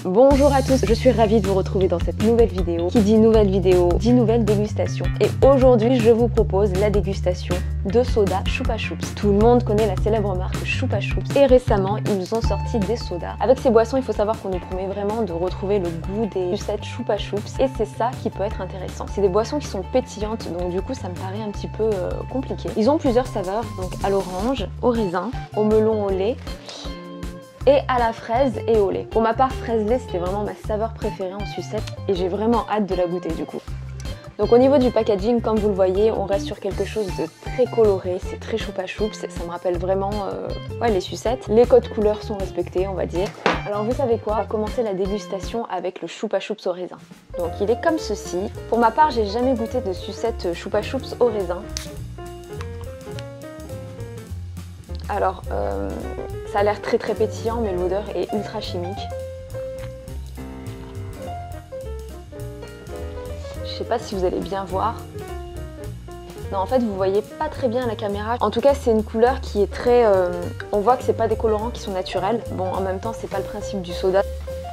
Bonjour à tous, je suis ravie de vous retrouver dans cette nouvelle vidéo. Qui dit nouvelle vidéo, dit nouvelle dégustation. Et aujourd'hui, je vous propose la dégustation de soda Chupa Chups. Tout le monde connaît la célèbre marque Chupa Chups et récemment, ils ont sorti des sodas. Avec ces boissons, il faut savoir qu'on nous promet vraiment de retrouver le goût des sucettes Chupa Chups et c'est ça qui peut être intéressant. C'est des boissons qui sont pétillantes, donc du coup, ça me paraît un petit peu compliqué. Ils ont plusieurs saveurs, donc à l'orange, au raisin, au melon, au lait et à la fraise et au lait. Pour ma part, fraise lait, c'était vraiment ma saveur préférée en sucette et j'ai vraiment hâte de la goûter du coup. Donc au niveau du packaging, comme vous le voyez, on reste sur quelque chose de très coloré, c'est très Chupa Chups, ça me rappelle vraiment les sucettes. Les codes couleurs sont respectés, on va dire. Alors vous savez quoi, on va commencer la dégustation avec le Chupa Chups au raisin. Donc il est comme ceci. Pour ma part, j'ai jamais goûté de sucette Chupa Chups au raisin. Alors, ça a l'air très pétillant, mais l'odeur est ultra chimique. Je sais pas si vous allez bien voir. Non, en fait, vous voyez pas très bien à la caméra. En tout cas, c'est une couleur qui est très... on voit que c'est pas des colorants qui sont naturels. Bon, en même temps, c'est pas le principe du soda.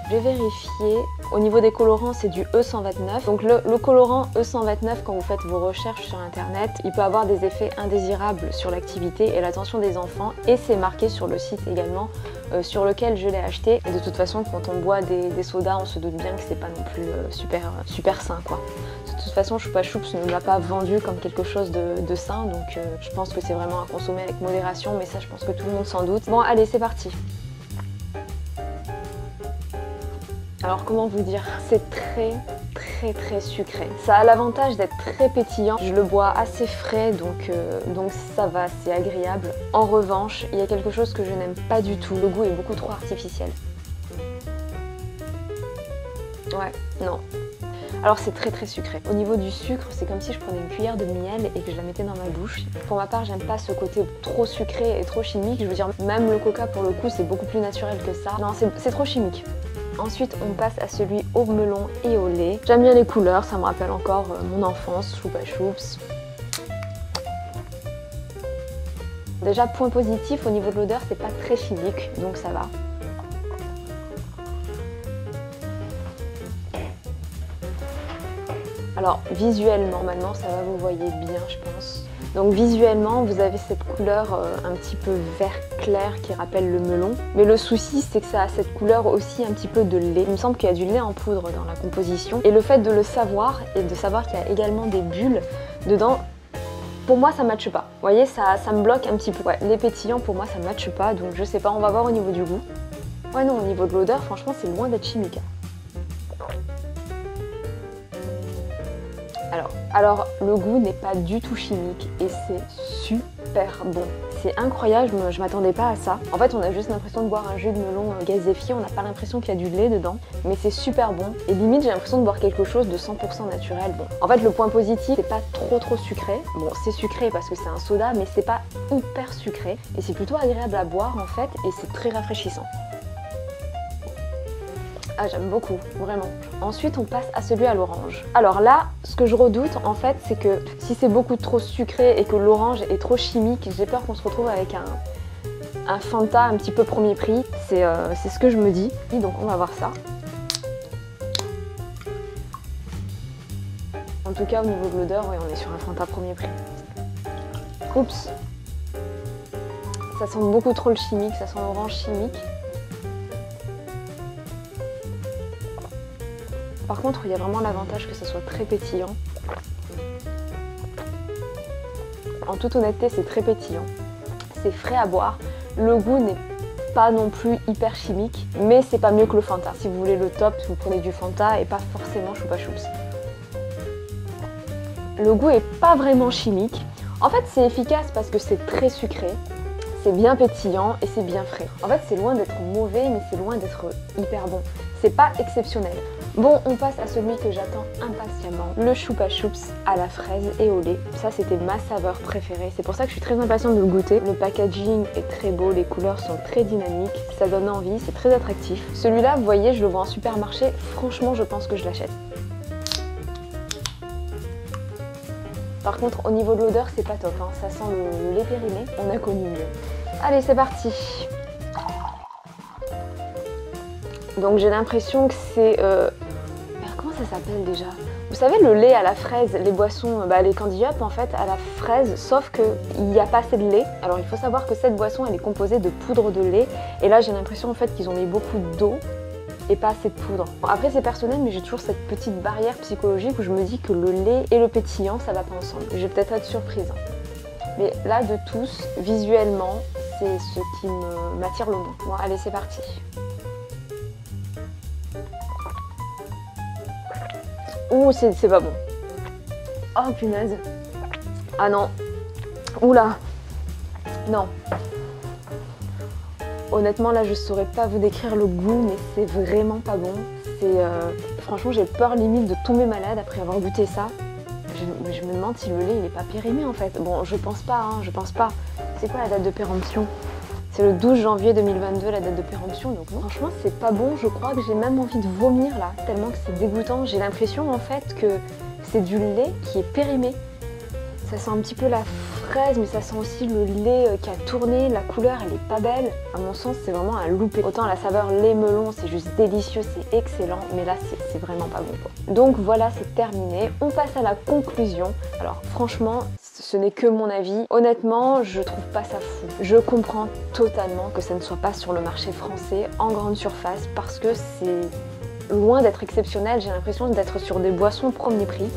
J'ai vérifié, au niveau des colorants c'est du E129. Donc le colorant E129, quand vous faites vos recherches sur internet, il peut avoir des effets indésirables sur l'activité et l'attention des enfants et c'est marqué sur le site également sur lequel je l'ai acheté. Et de toute façon quand on boit des sodas on se doute bien que c'est pas non plus super sain quoi. De toute façon Chupa Chups ne l'a pas vendu comme quelque chose de sain donc je pense que c'est vraiment à consommer avec modération mais ça je pense que tout le monde s'en doute. Bon allez c'est parti. Alors comment vous dire, c'est très sucré. Ça a l'avantage d'être très pétillant. Je le bois assez frais donc ça va, c'est agréable. En revanche, il y a quelque chose que je n'aime pas du tout. Le goût est beaucoup trop artificiel. Ouais, non. Alors c'est très sucré. Au niveau du sucre, c'est comme si je prenais une cuillère de miel et que je la mettais dans ma bouche. Pour ma part, j'aime pas ce côté trop sucré et trop chimique. Je veux dire, même le coca pour le coup, c'est beaucoup plus naturel que ça. Non, c'est trop chimique. Ensuite, on passe à celui au melon et au lait. J'aime bien les couleurs, ça me rappelle encore mon enfance, Chupa Chups. Déjà, point positif, au niveau de l'odeur, c'est pas très chimique, donc ça va. Alors, visuellement, maintenant, ça va, vous voyez bien, je pense. Donc visuellement, vous avez cette couleur un petit peu vert clair qui rappelle le melon. Mais le souci, c'est que ça a cette couleur aussi un petit peu de lait. Il me semble qu'il y a du lait en poudre dans la composition. Et le fait de le savoir et de savoir qu'il y a également des bulles dedans, pour moi, ça ne matche pas. Vous voyez, ça me bloque un petit peu. Ouais, les pétillants, pour moi, ça ne matche pas. Donc je sais pas, on va voir au niveau du goût. Ouais, non, au niveau de l'odeur, franchement, c'est loin d'être chimique. Alors, le goût n'est pas du tout chimique et c'est super bon. C'est incroyable, je m'attendais pas à ça. En fait, on a juste l'impression de boire un jus de melon gazéfié, on n'a pas l'impression qu'il y a du lait dedans, mais c'est super bon. Et limite, j'ai l'impression de boire quelque chose de 100% naturel. Bon, en fait, le point positif, c'est pas trop sucré. Bon, c'est sucré parce que c'est un soda, mais c'est pas hyper sucré. Et c'est plutôt agréable à boire en fait, et c'est très rafraîchissant. Ah, j'aime beaucoup, vraiment. Ensuite, on passe à celui à l'orange. Alors là, ce que je redoute, en fait, c'est que si c'est beaucoup trop sucré et que l'orange est trop chimique, j'ai peur qu'on se retrouve avec un Fanta un petit peu premier prix. C'est ce que je me dis. Donc, on va voir ça. En tout cas, au niveau de l'odeur, ouais, on est sur un Fanta premier prix. Oups. Ça sent beaucoup trop le chimique, ça sent l'orange chimique. Par contre, il y a vraiment l'avantage que ça soit très pétillant. En toute honnêteté, c'est très pétillant. C'est frais à boire. Le goût n'est pas non plus hyper chimique, mais c'est pas mieux que le Fanta. Si vous voulez le top, vous prenez du Fanta et pas forcément Chupa Chups. Le goût est pas vraiment chimique. En fait, c'est efficace parce que c'est très sucré. C'est bien pétillant et c'est bien frais. En fait, c'est loin d'être mauvais, mais c'est loin d'être hyper bon. C'est pas exceptionnel. Bon, on passe à celui que j'attends impatiemment, le Chupa Chups à la fraise et au lait. Ça, c'était ma saveur préférée. C'est pour ça que je suis très impatiente de le goûter. Le packaging est très beau, les couleurs sont très dynamiques, ça donne envie, c'est très attractif. Celui-là, vous voyez, je le vois en supermarché. Franchement, je pense que je l'achète. Par contre, au niveau de l'odeur, c'est pas top, hein. Ça sent le lait périmé. On a connu mieux. Allez, c'est parti. Donc j'ai l'impression que c'est... comment ça s'appelle déjà? Vous savez, le lait à la fraise, les boissons, les Candy Up en fait à la fraise, sauf qu'il n'y a pas assez de lait. Alors il faut savoir que cette boisson elle est composée de poudre de lait, et là j'ai l'impression en fait qu'ils ont mis beaucoup d'eau et pas assez de poudre. Bon, après c'est personnel, mais j'ai toujours cette petite barrière psychologique où je me dis que le lait et le pétillant ça va pas ensemble. Je vais peut-être être surprise. Mais là de tous, visuellement, c'est ce qui m'attire le moins. Bon allez c'est parti. Ouh, c'est pas bon. Oh punaise. Ah non. Oula. Non. Honnêtement là je saurais pas vous décrire le goût, mais c'est vraiment pas bon. Franchement j'ai peur limite de tomber malade après avoir goûté ça. Je me demande si le lait il est pas périmé en fait. Bon je pense pas, hein, je pense pas. C'est quoi la date de péremption? C'est le 12 janvier 2022 la date de péremption, donc non. Franchement c'est pas bon, je crois que j'ai même envie de vomir là, tellement que c'est dégoûtant. J'ai l'impression en fait que c'est du lait qui est périmé. Ça sent un petit peu la fraise, mais ça sent aussi le lait qui a tourné. La couleur elle est pas belle, à mon sens c'est vraiment un loupé. Autant la saveur lait melon c'est juste délicieux, c'est excellent, mais là c'est vraiment pas bon quoi. Donc voilà, c'est terminé, on passe à la conclusion. Alors franchement, ce n'est que mon avis. Honnêtement, je trouve pas ça fou. Je comprends totalement que ça ne soit pas sur le marché français en grande surface parce que c'est loin d'être exceptionnel. J'ai l'impression d'être sur des boissons premier prix.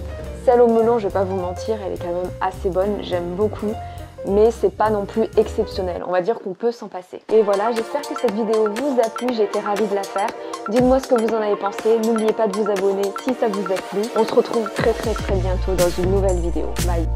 Celle au melon, je vais pas vous mentir, elle est quand même assez bonne, j'aime beaucoup. Mais c'est pas non plus exceptionnel, on va dire qu'on peut s'en passer. Et voilà, j'espère que cette vidéo vous a plu, j'ai été ravie de la faire. Dites-moi ce que vous en avez pensé, n'oubliez pas de vous abonner si ça vous a plu. On se retrouve très bientôt dans une nouvelle vidéo. Bye!